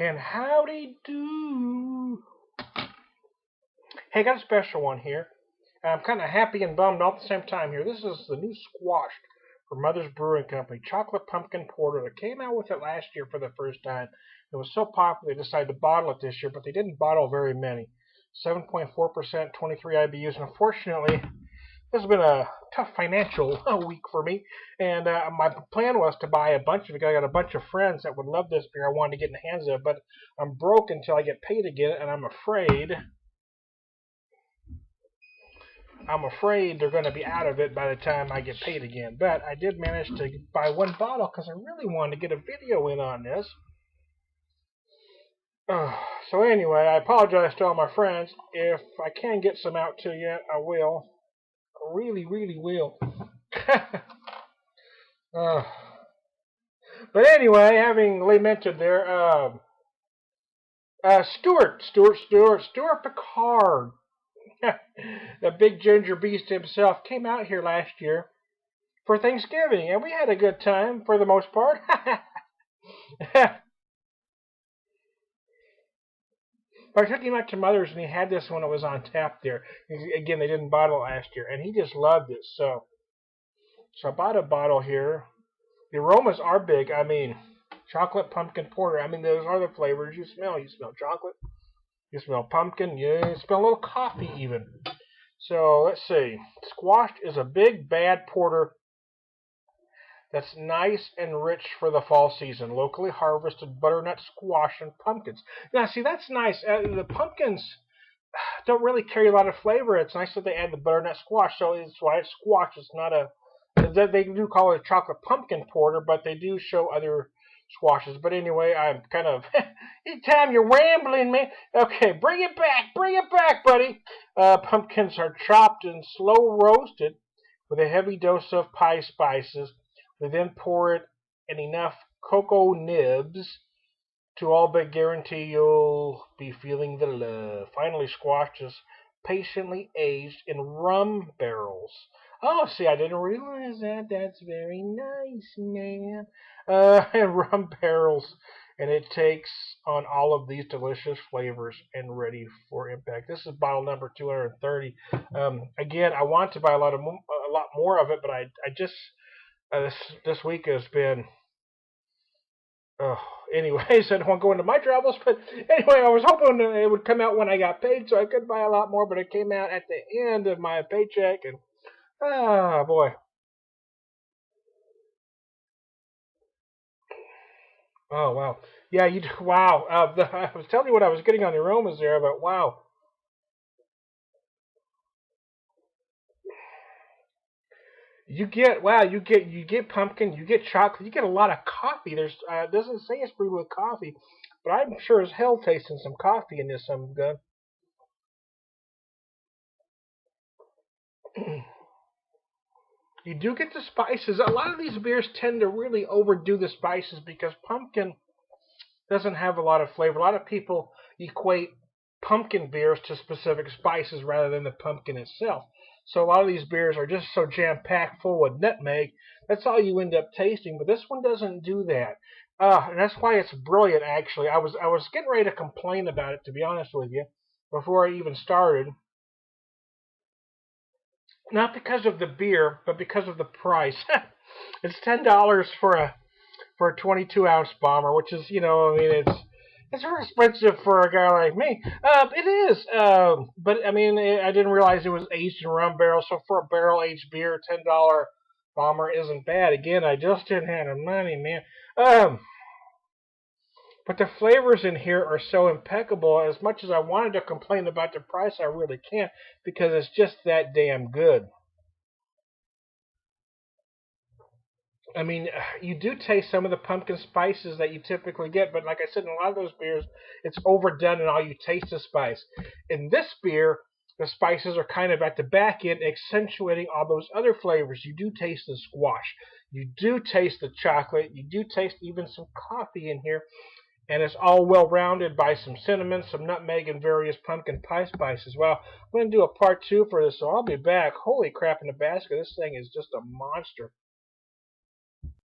And howdy do. Hey, got a special one here. I'm kind of happy and bummed all at the same time here. This is the new squash from Mother's Brewing Company, chocolate pumpkin porter. They came out with it last year for the first time. It was so popular they decided to bottle it this year, but they didn't bottle very many. 7.4%, 23 IBUs, and unfortunately, this has been a tough financial week for me, and my plan was to buy a bunch of it. I got a bunch of friends that would love this beer. I wanted to get in the hands of it, but I'm broke until I get paid to get it, and I'm afraid they're going to be out of it by the time I get paid again. But I did manage to buy one bottle because I really wanted to get a video in on this. So anyway, I apologize to all my friends. If I can get some out to you, I will. I really, really will. But anyway, having lamented there, Stuart Picard, the big ginger beast himself, came out here last year for Thanksgiving, and we had a good time for the most part. I took him out to Mother's, and he had this when it was on tap there. Again, they didn't bottle it last year, and he just loved it. So I bought a bottle here. The aromas are big. I mean, chocolate pumpkin porter. I mean, those are the flavors you smell. You smell chocolate. You smell pumpkin. You smell a little coffee even. So let's see. Squashed is a big, bad porter that's nice and rich for the fall season. Locally harvested butternut squash and pumpkins. Now, see, that's nice. The pumpkins don't really carry a lot of flavor. It's nice that they add the butternut squash. So it's why it's squash. It's not a... They do call it a chocolate pumpkin porter, but they do show other squashes. But anyway, I'm kind of... Tom, you're rambling, man. Okay, bring it back, buddy. Pumpkins are chopped and slow roasted with a heavy dose of pie spices. We then pour it in enough cocoa nibs to all but guarantee you'll be feeling the love. Finally, squash is patiently aged in rum barrels. Oh, see, I didn't realize that. That's very nice, man. In rum barrels. And it takes on all of these delicious flavors and ready for impact. This is bottle number 230. Again, I want to buy a lot more of it, but I just... This week has been... anyways, I don't want to go into my travels, but anyway, I was hoping it would come out when I got paid so I could buy a lot more, but it came out at the end of my paycheck, and boy. Oh, wow. Yeah, wow. I was telling you what I was getting on the aromas there, but wow. You get pumpkin, you get chocolate, you get a lot of coffee. There's it doesn't say it's brewed with coffee, but I'm sure as hell tasting some coffee in this some gun. You do get the spices. A lot of these beers tend to really overdo the spices because pumpkin doesn't have a lot of flavor. A lot of people equate pumpkin beers to specific spices rather than the pumpkin itself. So a lot of these beers are just so jam-packed full with nutmeg, that's all you end up tasting. But this one doesn't do that. And that's why it's brilliant, actually. I was getting ready to complain about it, to be honest with you, before I even started. Not because of the beer, but because of the price. It's $10 for a 22-ounce bomber, which is, I mean, it's very expensive for a guy like me. It is. But, I mean, I didn't realize it was aged in rum barrels. So for a barrel-aged beer, $10 bomber isn't bad. Again, I just didn't have the money, man. But the flavors in here are so impeccable. As much as I wanted to complain about the price, I really can't because it's just that damn good. I mean, you do taste some of the pumpkin spices that you typically get, but like I said, in a lot of those beers, it's overdone and all you taste is spice. In this beer, the spices are kind of at the back end, accentuating all those other flavors. You do taste the squash. You do taste the chocolate. You do taste even some coffee in here. And it's all well-rounded by some cinnamon, some nutmeg, and various pumpkin pie spices. Well, I'm going to do a part 2 for this, so I'll be back. Holy crap in the basket. This thing is just a monster.